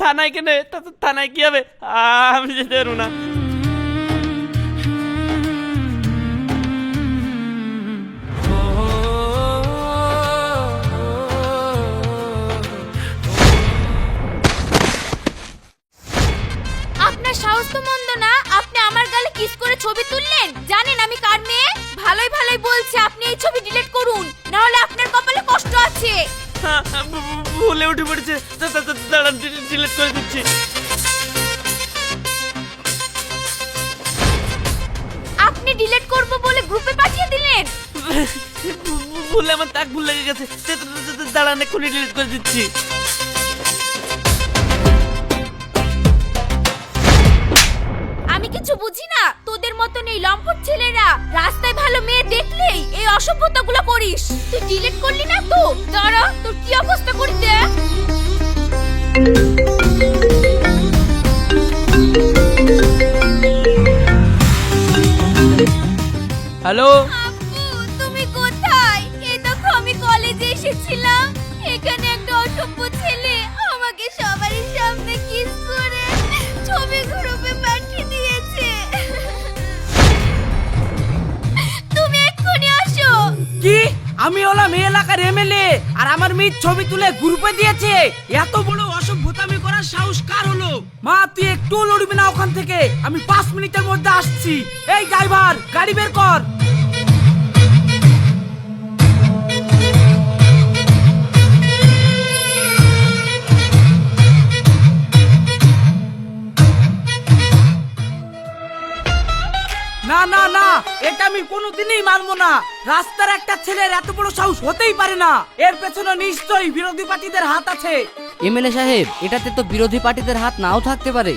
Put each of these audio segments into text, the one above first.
থানায় কেন? থানায় কি হবে? আমি যেতে পারবো না। আপনার সাহস তো মন্দ না, আপনি আমার গালে কিস করে ছবি তুললেন। জানেন আমি কার মেয়ে? ভালোই ভালোই বলছি আপনি এই ছবি ডিলিট করুন, না হলে আপনার কপালে কষ্ট আছে। ভুলে উঠে পড়েছে, দাঁড়ান ডিলিট করে দিচ্ছি। আপনি ডিলিট করব বলে গ্রুপে পাঠিয়ে দিলেন। ভুলে আমার তাক ভুল লেগে গেছে, দাঁড়ান এক্ষুনি ডিলিট করে দিচ্ছি। আমি কিছু বুঝি না, তোদের মতো নেই লম্পট ছেলেরা রাস্তায় ভালো মেয়ে দেখলেই এই অসভ্যতাগুলো করিস। তুই ডিলিট করলি না তো, দাঁড়া তোর কি অবস্থা করতে। হ্যালো আব্বু তুমি কোথায়? এই দেখো আমি কলেজে এসেছিলাম, এখানে একটা অসভ্য ছেলে আমাকে সবারই সামনে কিস করে ছবি গ্রুপে পাঠিয়ে দিয়েছে। তুমি এক্ষুনি আসো। কি? আমি হলাম এই এলাকার এমএলএ আর আমার মেয়ের ছবি তুলে গ্রুপে দিয়েছে? এত বড় অসভ্যতামি করার সাহস কার হলো? মা তুই একটু লড়বি না ওখান থেকে, আমি 5 মিনিটের মধ্যে আসছি। এই ড্রাইভার গাড়ি বের কর। না না না, এটা আমি কোনোদিনই মানবো না। রাস্তার একটা ছেলের এত বড় সাহস হতেই পারে না। এর পেছনে নিশ্চয়ই বিরোধী পার্টিদের হাত আছে। এমএলএ সাহেব, এটাতে তো বিরোধী পার্টিদের হাত নাও থাকতে পারে।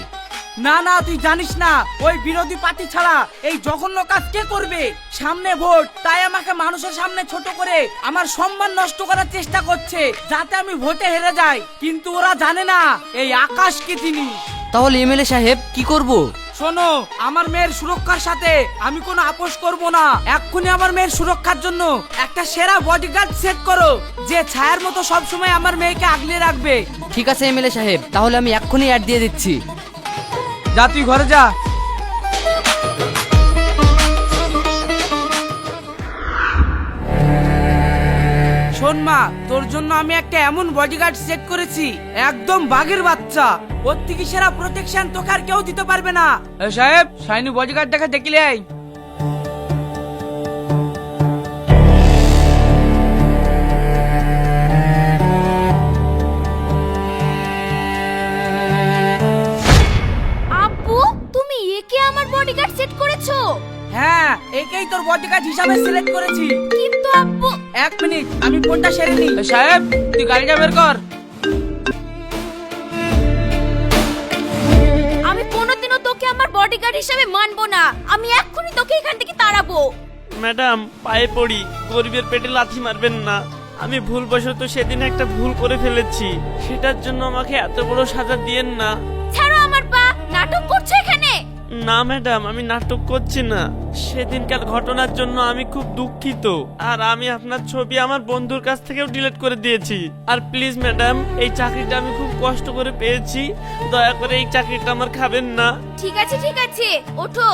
না না, তুই জানিস না ওই বিরোধী পার্টি ছাড়া এই জঘন্য কাজ কে করবে? সামনে ভোট, তাই আমাকে মানুষের সামনে ছোট করে আমার সম্মান নষ্ট করার চেষ্টা করছে, যাতে আমি ভোটে হেরে যাই। কিন্তু ওরা জানে না এই আকাশ কি জিনিস। তাহলে এমএলএ সাহেব কি করব? শোনো, আমার মেয়ের সুরক্ষার সাথে আমি কোনো আপোষ করব না। এক্ষুনি আমার মেয়ের সুরক্ষার জন্য একটা সেরা বডিগার্ড সেট করো, যে ছায়ার মতো সবসময় আমার মেয়েকে আগলে রাখবে। ঠিক আছে এমএলএ সাহেব, তাহলে আমি এক্ষুনি অ্যাড দিয়ে দিচ্ছি। যা তুই ঘরে যা। শোন মা, তোর জন্য আমি একটা এমন বডিগার্ড সেট করেছি, একদম বাঘের বাচ্চা। ওর থেকে সেরা প্রোটেকশন তোকে আর কেউ দিতে পারবে না। সাহেব, শাইনি বডিগার্ডটাকে দেখলে আই। আব্বু তুমি একে আমার বডিগার্ড সেট করেছো? হ্যাঁ, একেই তোর বডিগার্ড হিসাবে সিলেক্ট করেছি। কিন্তু আব্বু 1 মিনিট, আমি ফোনটা সেরে নিই। সাহেব, তুই গাড়িটা বের কর। আমি কোনোদিনও তোকে আমার বডিগার্ড হিসেবে মানবো না। আমি এক্ষুনি তোকে এখান থেকে তাড়াবো। ম্যাডাম পায়ে পড়ি, গরিবের পেটে লাথি মারবেন না। আমি ভুলবশত সেদিন একটা ভুল করে ফেলেছি, সেটার জন্য আমাকে এত বড় সাজা দিয়েন না। ছাড়ো আমার পা, নাটক করছো এখানে। না ম্যাডাম, আমি নাটক করছি না। সেদিনকার ঘটনার জন্য আমি খুব দুঃখিত, আর আমি আপনার ছবি আমার বন্ধুর কাছ থেকেও ডিলিট করে দিয়েছি। আর প্লিজ ম্যাডাম, এই চাকরিটা আমি খুব কষ্ট করে পেয়েছি, দয়া করে এই চাকরিটা আমার খাবেন না। ঠিক আছে ঠিক আছে, ওঠো।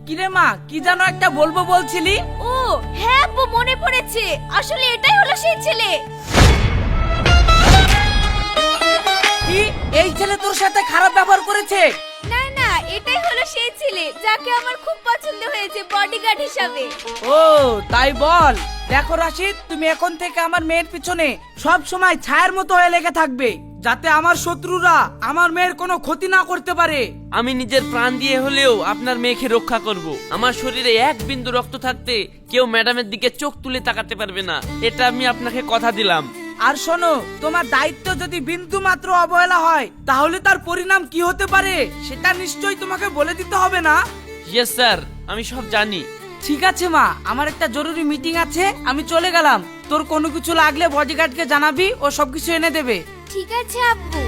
কিরে মা, কি যেন একটা বলবো বলছিলি? ও হ্যাঁ আব্বু, মনে পড়েছে। আসলে এটাই হলো সেই ছেলে। কি, এই ছেলে তোর সাথে খারাপ ব্যবহার করেছে? না না, এটাই হলো সেই ছেলে যাকে আমার খুব পছন্দ হয়েছে বডিগার্ড হিসাবে। ও তাই বল। দেখো রাশিদ, তুমি এখন থেকে আমার মেয়ের পিছনে সব সময় ছায়ার মতো হয়ে লেগে থাকবে, যাতে আমার শত্রুরা আমার মেয়ের কোনো ক্ষতি না করতে পারে। আমি নিজের প্রাণ দিয়ে হলেও আপনার মেয়েকে রক্ষা করব। আমার শরীরে এক বিন্দু রক্ত থাকতে কেউ ম্যাডামের দিকে চোখ তুলে তাকাতে পারবে না, এটা আমি আপনাকে কথা দিলাম। আর শোনো, তোমার দায়িত্ব যদি বিন্দু মাত্র অবহেলা হয়, তাহলে তার পরিণাম কি হতে পারে সেটা নিশ্চয়ই তোমাকে বলে দিতে হবে না? ইয়েস স্যার, আমি সব জানি। ঠিক আছে মা, আমার একটা জরুরি মিটিং আছে, আমি চলে গেলাম। তোর কোনো কিছু লাগলে বডিগার্ডকে জানাবি, ও সবকিছু এনে দেবে। ঠিক আছে আব্বু।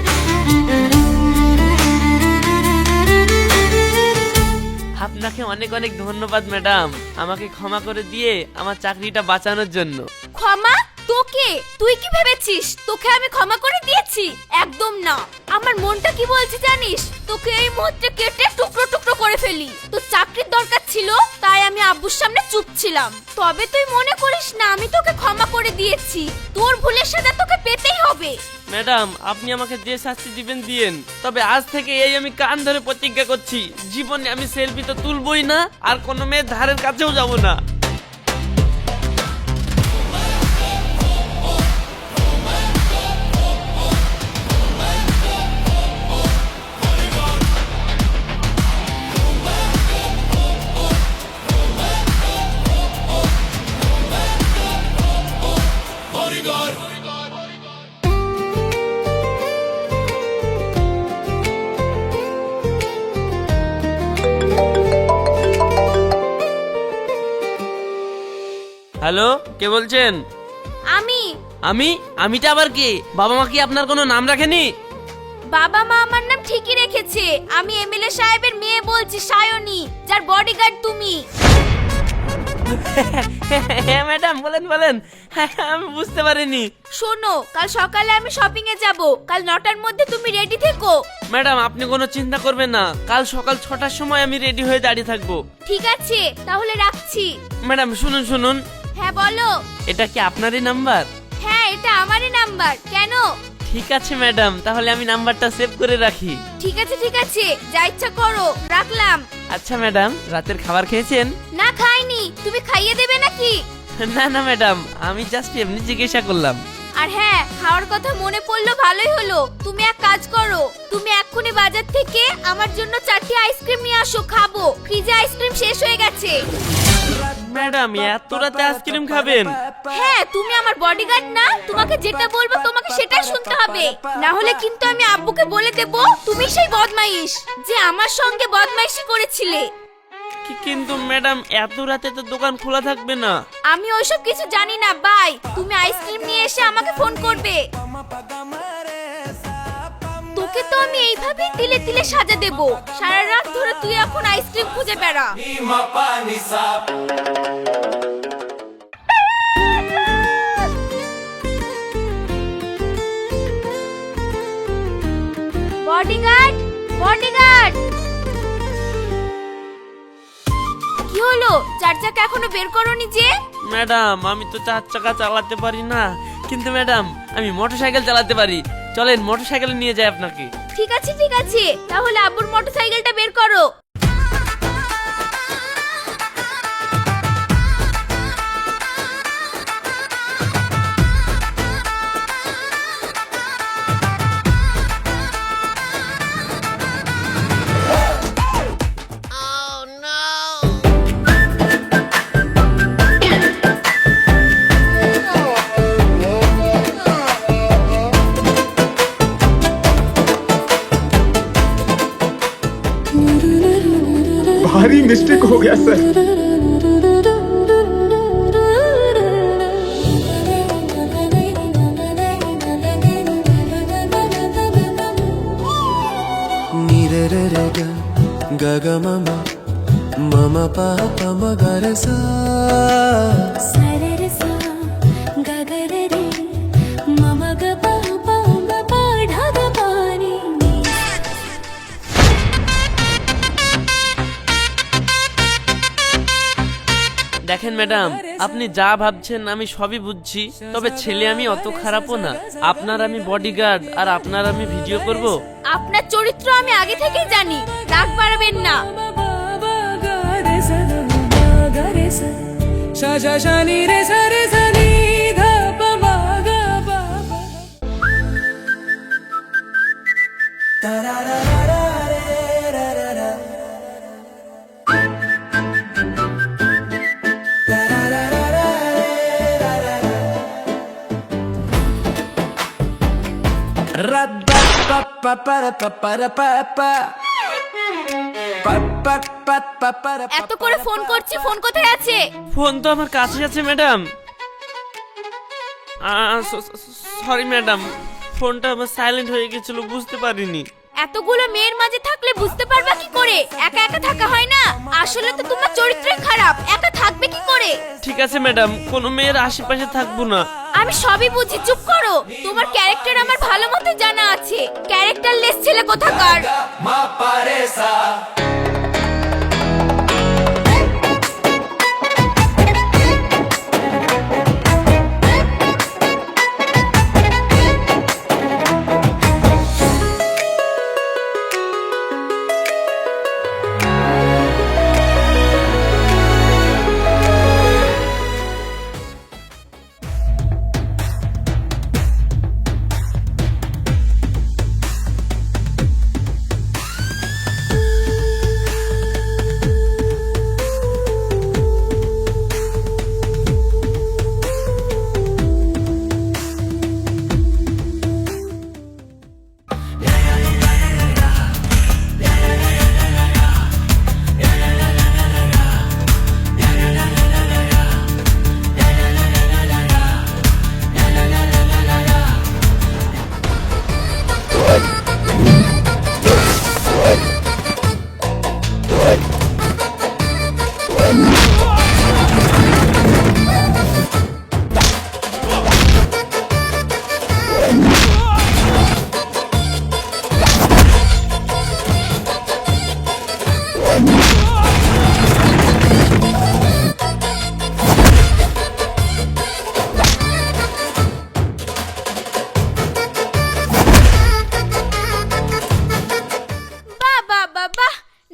আপনাকে অনেক অনেক ধন্যবাদ ম্যাডাম, আমাকে ক্ষমা করে দিয়ে আমার চাকরিটা বাঁচানোর জন্য। ক্ষমা? তোকে? তুই কি ভেবেছিস তোকে আমি ক্ষমা করে দিয়েছি? একদম না। আমার মনটা কি বলছে জানিস? তোকে এই মুহূর্তে কেটে টুকরো টুকরো করে ফেলি। তো চাকরির দরকার ছিল তাই আমি আব্বুর সামনে চুপ ছিলাম। তবে তুই মনে করিস না আমি তোকে ক্ষমা করে দিয়েছি। তোর ভুলের সাজা তোকে পেতেই হবে। ম্যাডাম আপনি আমাকে যে শাস্তি দিবেন দিয়েন, তবে আজ থেকে এই আমি কান ধরে প্রতিজ্ঞা করছি জীবনে আমি সেলফি তো তুলবই না, আর কোনো মেয়ের ধারের কাছেও যাব না। হ্যালো, কে বলছেন? আমি আমিটা আবার কে? বাবা মা কি আপনার কোনো নাম রাখেনি? বাবা মা আমার নাম ঠিকই রেখেছে। আমি এমএলএ সাহেবের মেয়ে বলছি, সায়নী, যার বডিগার্ড তুমি। হ্যাঁ ম্যাডাম, বলেন বলেন। আমি বুঝতে পারিনি। শোনো, কাল সকালে আমি শপিং এ যাব। কাল 9টার মধ্যে তুমি রেডি থেকো। ম্যাডাম আপনি কোনো চিন্তা করবেন না, কাল সকাল 6টার সময় আমি রেডি হয়ে দাঁড়িয়ে থাকবো। ঠিক আছে, তাহলে রাখছি। ম্যাডাম শুনুন শুনুন, হ্যাঁ বলো। এটা কি আপনারই নাম্বার? হ্যাঁ, এটা আমারই নাম্বার। কেন? ঠিক আছে ম্যাডাম, তাহলে আমি নাম্বারটা সেভ করে রাখি। ঠিক আছে ঠিক আছে, যা ইচ্ছা করো, রাখলাম। আচ্ছা ম্যাডাম, রাতের খাবার খেয়েছেন? না খাইনি, তুমি খাইয়ে দেবে নাকি? না না ম্যাডাম, আমি জাস্ট এমনি জিজ্ঞাসা করলাম। আর হ্যাঁ, খাওয়ার কথা মনে পড়লো, ভালোই হলো। তুমি এক কাজ করো, তুমি এক্ষুনি বাজার থেকে আমার জন্য 4টি আইসক্রিম নিয়ে আসো, খাবো। ফ্রিজে আইসক্রিম শেষ হয়ে গেছে। ম্যাডাম এত রাতে আইসক্রিম খাবেন? হ্যাঁ, তুমি আমার বডিগার্ড না, তোমাকে যেটা বলবো তোমাকে সেটাই শুনতে হবে। না হলে কিন্তু আমি আব্বুকে বলে দেব তুমি সেই বদমাইশ যে আমার সঙ্গে বদমাইশি করেছিলে। কিন্তু ম্যাডাম এত রাতে তো দোকান খোলা থাকবে না। আমি ওইসব কিছু জানি না, বাই। তুমি আইসক্রিম নিয়ে এসে আমাকে ফোন করবে। তোকে তো আমি এইভাবেই তিলে তিলে সাজা দেব। সারা রাত ধরে তুই এখন আইসক্রিম খুঁজে বেড়া। Bodyguard, bodyguard. কি হলো? 4 চাকা এখনো বের করোনি যে? ম্যাডাম আমি তো 4 চাকা চালাতে পারি না, কিন্তু ম্যাডাম আমি মোটরসাইকেল চালাতে পারি। চলেন মোটরসাইকেল নিয়ে যাই আপনাকে। ঠিক আছে ঠিক আছে, তাহলে আব্বুর মোটরসাইকেলটা বের করো। भारी मिस्टेक हो गया सर। नीरे रे रे ग ग म म म म प प म ग रे सा सररसा गगररे मम ग प प म प ढ ग पानी দেখেন ম্যাডাম, আপনি যা ভাবছেন আমি সবই বুঝছি, তবে ছেলে আমি অত খারাপও না। আপনার আমি বডিগার্ড আর আপনার আমি ভিডিও করব। আপনার চরিত্র আমি আগে থেকেই জানি, রাগ বাড়াবেন না। ग रे सा ग रे सा सा सा सा नी रे सा रे सा नी ध प म ग प प এত করে ফোন করছি, ফোন কোথায় আছে? ফোন তো আমার কাছে আছে ম্যাডাম। সরি ম্যাডাম, ফোনটা আমার সাইলেন্ট হয়ে গেছিল, বুঝতে পারিনি। এতগুলো মেয়ের মাঝে থাকলে বুঝতে পারবা কি করে একা একা থাকা হয় না। আসলে তো তোমার চরিত্রই খারাপ, একা থাকবে কি করে? ঠিক আছে ম্যাডাম, কোনো মেয়ের আশেপাশে থাকবো না। আমি সবই বুঝি, চুপ করো। তোমার ক্যারেক্টার আমার ভালো মতো জানা আছে। ক্যারেক্টারলেস ছেলে কোথাকার।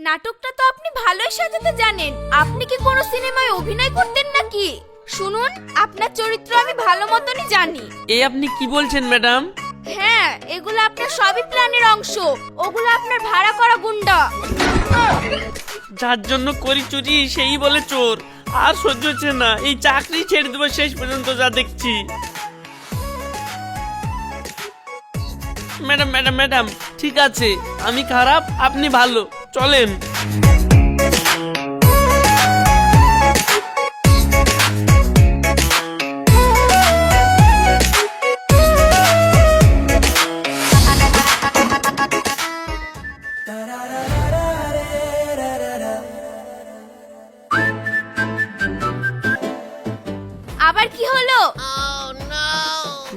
নাটকটা তো আপনি ভালোই সাজাতে জানেন। আপনি কি কোনো সিনেমায় অভিনয় করতেন নাকি? শুনুন, আপনার চরিত্র আমি ভালো মতনই জানি। এই আপনি কি বলছেন ম্যাডাম? হ্যাঁ, এগুলো আপনার সবই প্ল্যানের অংশ। ওগুলো আপনার ভাড়া করা গুন্ডা। যার জন্য করি চুরি সেই বলে চোর। আর সহ্য হচ্ছে না, এই চাকরি ছেড়ে দেবো শেষ পর্যন্ত যা দেখছি। ম্যাডাম ম্যাডাম ম্যাডাম, ঠিক আছে, আমি খারাপ, আপনি ভালো, চলেন। আবার কি হলো?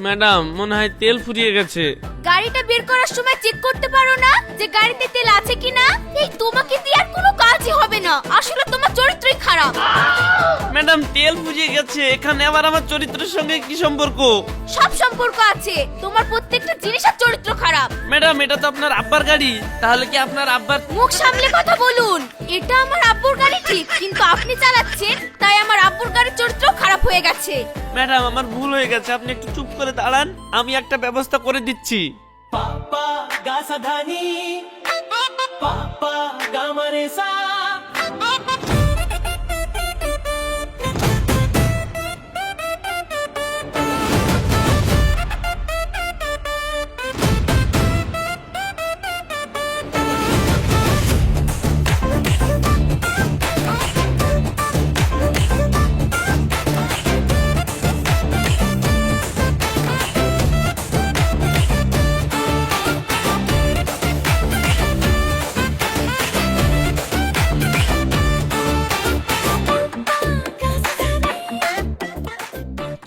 ম্যাডাম, মনে হয় তেল ফুরিয়ে গেছে। গাড়িটা বের করার সময় চেক করতে পারো না যে গাড়িতে তেল আছে কিনা? এই তোমাকে দিয়ে আর কোনো কাজই হবে না। আসলে তোমার চরিত্রই খারাপ। ম্যাডাম, তেল ফুরিয়ে গেছে, এখানে আবার আমার চরিত্রের সঙ্গে কি সম্পর্ক? সব সম্পর্ক আছে। তোমার প্রত্যেকটা জিনিসের চরিত্র খারাপ। ম্যাডাম, এটা তো আপনার আব্বার গাড়ি, তাহলে কি আপনার আব্বার? মুখ সামলে কথা বলুন। এটা আমার আব্বুর গাড়ি ঠিক, কিন্তু আপনি চালাচ্ছেন, তাই আমার আব্বুর গাড়ির চরিত্র খারাপ হয়ে গেছে। ম্যাডাম, আমার ভুল হয়ে গেছে, আপনি একটু চুপ করে দাঁড়ান, আমি একটা ব্যবস্থা করে দিচ্ছি।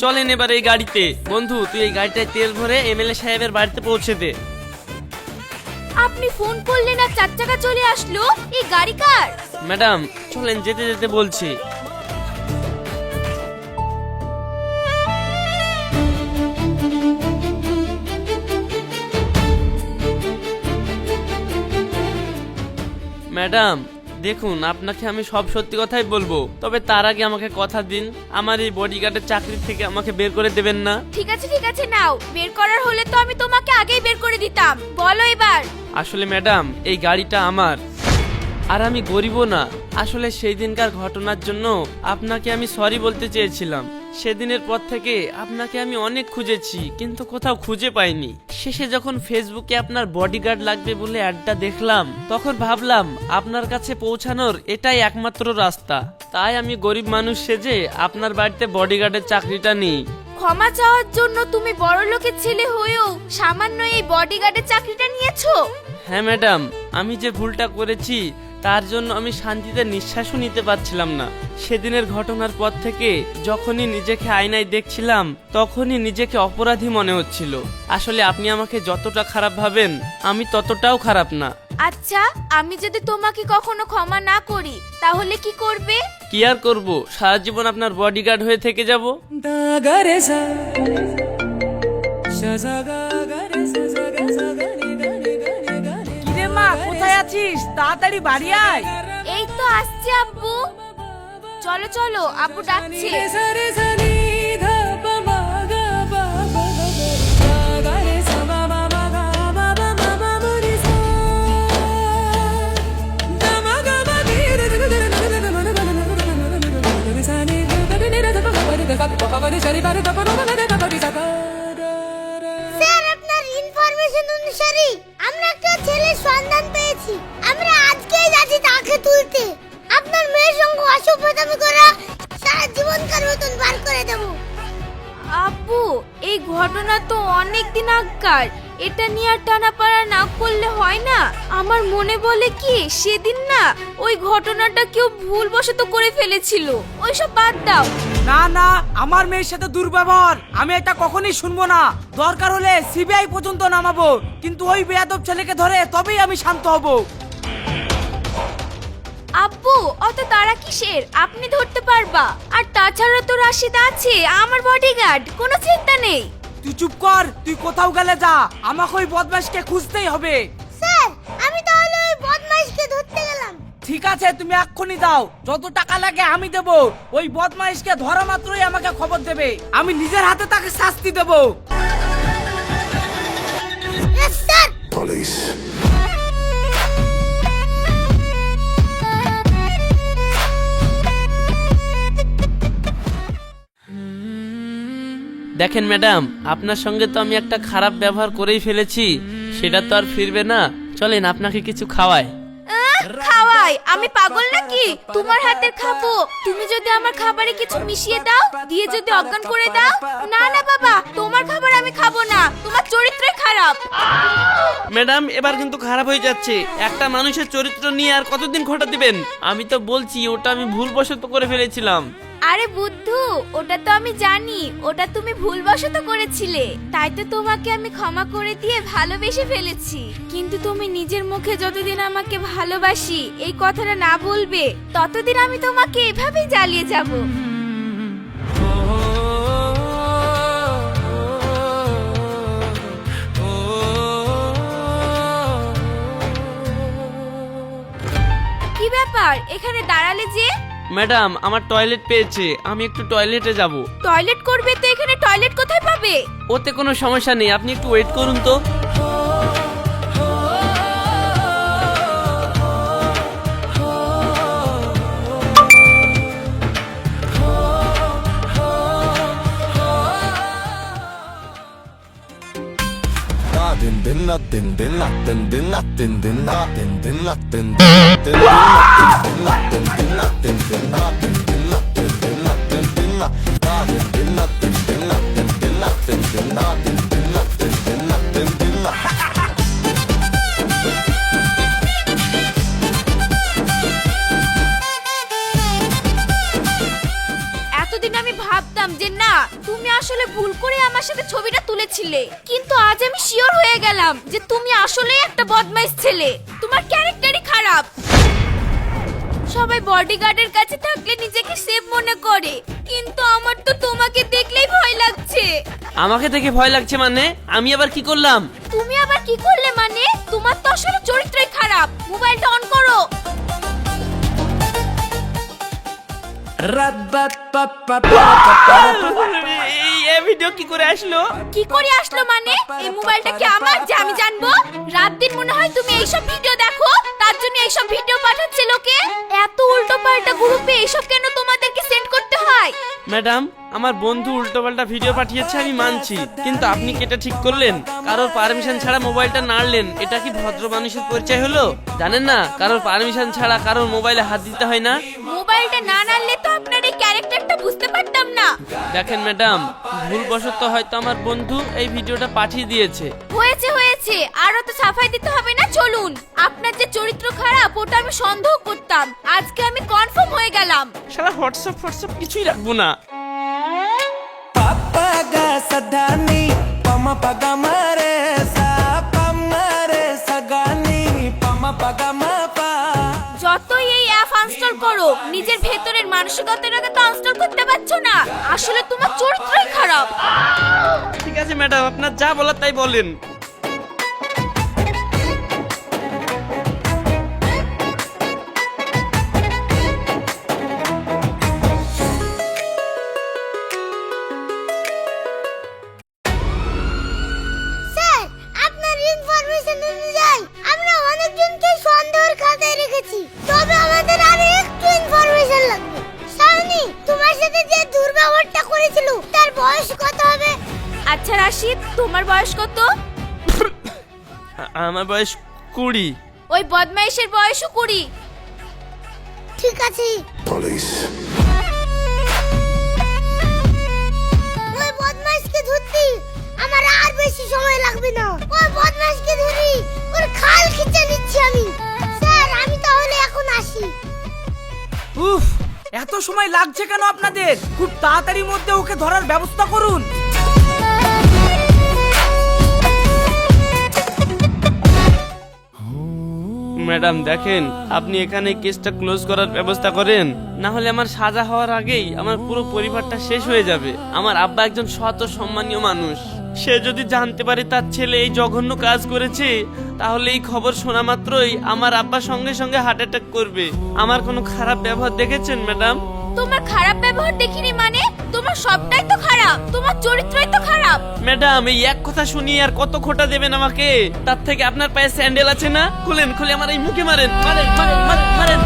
চলেন এবার এই গাড়িতে। বন্ধু, তুই এই গাড়িটায় তেল ভরে এমএলএ সাহেবের বাড়িতে পৌঁছে দে। আপনি ফোন করলেন আর 4 চাকা চলে আসলো। এই গাড়ি কার? ম্যাডাম, চলেন, যেতে যেতে বলছি। ম্যাডাম, দেখুন, আপনাকে আমি সব সত্যি কথাই বলবো, তবে তার আগে আমাকে কথা দিন, আমার এই বডিগার্ডের চাকরি থেকে আমাকে বের করে দেবেন না। ঠিক আছে নাও। বের করার হলে তো আমি তোমাকে আগেই বের করে দিতাম। বলো এবার। আসলে ম্যাডাম, এই গাড়িটা আমার, আর আমি গরিবও না। আসলে সেই দিনকার ঘটনার জন্য আপনাকে আমি সরি বলতে চেয়েছিলাম। সেদিনের পর থেকে আপনাকে আমি অনেক খুঁজেছি, কিন্তু কোথাও খুঁজে পাইনি। শেষে যখন ফেসবুকে আপনার বডিগার্ড লাগবে বলে অ্যাডটা দেখলাম, তখন ভাবলাম আপনার কাছে পৌঁছানোর এটাই একমাত্র রাস্তা। তাই আমি গরিব মানুষ সেজে আপনার বাড়িতে বডিগার্ডের চাকরিটা নিই। ক্ষমা চাওয়ার জন্য তুমি বড় লোকের ছেলে হয়েও সামান্য এই বডিগার্ডের চাকরিটা নিয়েছো? হ্যাঁ ম্যাডাম, আমি যে ভুলটা করেছি তার জন্য আমি শান্তিতে নিঃশ্বাসও নিতে পারছিলাম না। সেদিনের ঘটনার পর থেকে যখনই নিজেকে আয়নায় দেখছিলাম তখনই নিজেকে অপরাধী মনে হচ্ছিল। আসলে আপনি আমাকে যতটা খারাপ ভাবেন আমি ততটাও খারাপ না। আচ্ছা, আমি যদি তোমাকে কখনো ক্ষমা না করি তাহলে কি করবে? কি আর করবো, সারা জীবন আপনার বডিগার্ড হয়ে থেকে যাব। da ga re sa sha za ga ga re sa za ga ne ga ne ga ne ga ne কিরে মা, কোথায় আছিস? তাড়াতাড়ি বাড়ি আয়। এই তো আসছে আব্বু। চলো চলো, আব্বু ডাকছে। re sa ni dha pa ma ga ba ba ga da ga re sa ba ba ma ga ba ba ma ma ma re sa da ma ga ba ni re re re re sa ni ga ni re da pa ba re da pa ba re sa ri ba re da pa ma re da pa ri sa ga sir, আপনার information অনুসারে আমরা একটা ছেলের সন্ধান পেয়েছি। আমরা আজকেই যাচ্ছি তাকে তুলতে। আপনার মেয়ের সঙ্গে অসভ্যতামি করা সারা জীবনকার মতন বার করে দেব। আব্বু, এই ঘটনা তো অনেক দিন আগকার, এটা নিয়ে আর টানাপাড়া না করলে হয় না? আমার মনে বলে কি সেদিন না ওই ঘটনাটা কেউ ভুলবশত করে ফেলেছিল। ওইসব বাদ দাও। না না, আমার মেয়ের সাথে দুর্ব্যবহার আমি এটা কখনোই শুনবো না। দরকার হলে সিবিআই পর্যন্ত নামাবো, কিন্তু ওই বেয়াদব ছেলেকে ধরে তবেই আমি শান্ত হব। আব্বু, অত তাড়া কিসের? আপনি ধরতে পারবা। আর তাছাড়া তো রাশিদ আছে আমার বডিগার্ড, কোনো চিন্তা নেই। তুই চুপ কর, তুই কোথাও গেলে যা, আমাকে ওই বদমাশকে খুঁজতেই হবে। স্যার, আমি তাহলে ওই বদমাইশকে ধরতে গেলাম। ঠিক আছে, তুমি এক্ষুনি দাও, যত টাকা লাগে আমি দেব। ওই বদমাইশকে ধরা মাত্রই আমাকে খবর দেবে, আমি নিজের হাতে তাকে শাস্তি দেব। Yes sir. দেখেন ম্যাডাম, আপনার সঙ্গে তো আমি একটা খারাপ ব্যবহার করেই ফেলেছি, সেটা তো আর ফিরবে না। চলেন আপনাকে কিছু খাওয়াই। খাওয়াই? আমি পাগল নাকি তোমার হাতের খাবো? তুমি যদি আমার খাবারে কিছু মিশিয়ে দাও, দিয়ে যদি অজ্ঞান করে দাও। না না বাবা, তোমার খাবার আমি খাবো না, তোমার চরিত্রই খারাপ। ম্যাডাম, এবার কিন্তু খারাপ হয়ে যাচ্ছে। একটা মানুষের চরিত্র নিয়ে আর কতদিন খোঁটা দিবেন? আমি তো বলছি ওটা আমি ভুলবশত করে ফেলেছিলাম। আরে বুদ্ধু, ওটা তো আমি জানি, ওটা তুমি ভুলবশত করেছিলে, তাই তো তোমাকে আমি ক্ষমা করে দিয়ে ভালোবেসে ফেলেছি। কিন্তু তুমি নিজের মুখে যতদিন আমাকে ভালোবাসি এই কথাটা না বলবে, ততদিন আমি তোমাকে এভাবেই জ্বালিয়ে যাব। কি ব্যাপার, এখানে দাঁড়ালে যে? ম্যাডাম, আমার টয়লেট পেয়েছে, আমি একটু টয়লেটে যাব। টয়লেট করবে তো এখানে টয়লেট কোথায় পাবে? ওতে কোনো সমস্যা নেই, আপনি একটু ওয়েট করুন তো। এতদিন আমি ভাবতাম যে না, তুমি আসলে ভুল করে আমার সাথে ছবিটা তুলেছিলে, কিন্তু আজ আমি শিওর হয়ে গেলাম যে তুমি আসলেই একটা বদমাইশ ছেলে। তোমার ক্যারেক্টারই খারাপ। সবাই বডিগার্ডের কাছে থাকলে নিজেকে সেফ মনে করে, কিন্তু আমার তো তোমাকে দেখলেই ভয় লাগছে। আমাকে দেখে ভয় লাগছে মানে? আমি আবার কি করলাম? তুমি আবার কি করলে মানে? তোমার তো আসলে চরিত্রই খারাপ। মোবাইলটা অন করো। এই ভিডিও কি করে আসলো? কি করে আসলো মানে? এই মোবাইলটা কি আমার যে আমি জানবো? রাত দিন মনে হয় তুমি এইসব ভিডিও দেখো, তার জন্য এইসব ভিডিও পাঠাচ্ছে লোকে। এত উল্টো পাল্টা গ্রুপে এইসব কেন তোমাদেরকে সেন্ড করতে হয়? ম্যাডাম, আমার বন্ধু উল্টোপাল্টা ভিডিও পাঠিয়েছে আমি মানছি, কিন্তু আপনি কি এটা ঠিক করলেন? কারোর পারমিশন ছাড়া মোবাইলটা নাড়লেন, এটা কি ভদ্র মানুষের পরিচয় হলো? জানেন না, কারোর পারমিশন ছাড়া কারোর মোবাইলে হাত দিতে হয় না। মোবাইলটা না নাড়লে তো আপনার এই ক্যারেক্টারটা বুঝতে পারতাম না। দেখেন ম্যাডাম, ভুলবশত হয়তো আমার বন্ধু এই ভিডিওটা পাঠিয়ে দিয়েছে। হয়েছে হয়েছে, আরো তো সাফাই দিতে হবে না, চলুন। আপনার যে চরিত্র খারাপ ওটা আমি সন্দেহ করতাম, আজকে আমি কনফার্ম হয়ে গেলাম। সারা হোয়াটসঅ্যাপ কিছুই রাখবো না। Papa ga sadani, pama paga mare sa, pamare sagani, pama paga mapa. যতই এই অ্যাপ আনস্টল করো, নিজের ভেতরের মানসিকতাটাকে তো আনস্টল করতে পারছো না। আসলে তোমার চরিত্রই খারাপ। ঠিক আছে ম্যাডাম, আপনার যা বলার তাই বলেন। স্যার, আপনার ইনফরমেশন অনুযায়ী আমরা অনেকজনকে সন্দেহের খাতায় রেখেছি, তবে আমাদের আর একটু ইনফরমেশন লাগবে। শাওনি, তোমার সাথে যে দুর্ব্যবহারটা করেছিল তার বয়স কত হবে? আচ্ছা রাশিদ, তোমার বয়স কত? আমার বয়স 20। ওই বদমাইশের বয়সও 20। ঠিক আছে। ওই বদমাইশকে ধরতে আমার আর বেশি সময় লাগবে না। ওই বদমাইশকে ধরি, ওর খাল খিচে নিচ্ছি আমি। স্যার, আমি তাহলে এখন আসি। উফ, এত সময় লাগছে কেন আপনাদের? খুব তাড়াতাড়ির মধ্যে ওকে ধরার ব্যবস্থা করুন। ম্যাডাম দেখেন, আপনি এখানে কেসটা ক্লোজ করার ব্যবস্থা করেন, না হলে আমার সাজা হওয়ার আগেই আমার পুরো পরিবারটা শেষ হয়ে যাবে। আমার আব্বা একজন সৎ ও সম্মানীয় মানুষ, সে যদি জানতে পারে তার ছেলে এই জঘন্য কাজ করেছে, তাহলে এই খবর শোনা মাত্রই আমার আব্বা সঙ্গে সঙ্গে হার্ট অ্যাটাক করবে। আমার কোনো খারাপ ব্যবহার দেখেছেন ম্যাডাম? তোমার খারাপ ব্যবহার দেখিনি মানে? তোমার সবটাই তো খারাপ, তোমার চরিত্রই তো খারাপ। ম্যাডাম, এই এক কথা শুনিয়ে আর কত খোটা দেবেন আমাকে? তার থেকে আপনার পায়ে স্যান্ডেল আছে না, খুলে আমার এই মুখে মারেন। মারেন।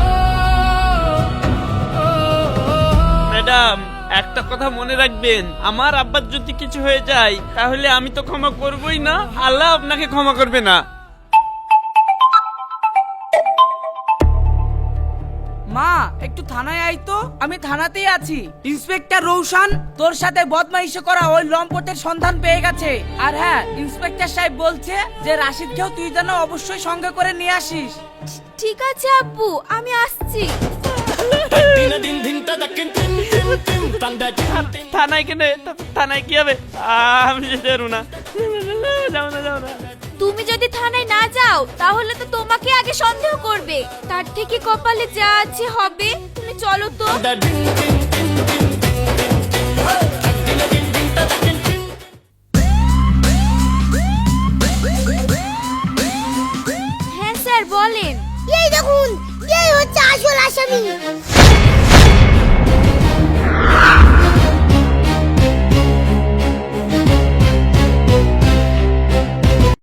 ম্যাডাম, একটা কথা মনে রাখবেন, আমার আব্বার যদি কিছু হয়ে যায় তাহলে আমি তো ক্ষমা করবই না, আল্লাহ আপনাকে ক্ষমা করবে না। মা, একটু থানায় আই তো। আমি থানাতেই আছি। ইন্সপেক্টর রৌশন তোর সাথে বদমাইশি করা ওই লম্পটের সন্ধান পেয়ে গেছে। আর হ্যাঁ, ইন্সপেক্টর সাহেব বলছে যে রাশিদকেও তুই যেন অবশ্যই সঙ্গে করে নিয়ে আসিস। ঠিক আছে আব্বু, আমি আসছি। থানায় কেন? থানায় কি হবে? আমি যেতে পারবো না। যাও না। তুমি যদি থানায় না যাও তাহলে তো তোমাকে আগে সন্দেহ করবে। তার থেকে কপালে যা আছে হবে। তুমি চলো তো। হ্যাঁ স্যার, বলেন। এই দেখুন, এই হচ্ছে আসল আসামি।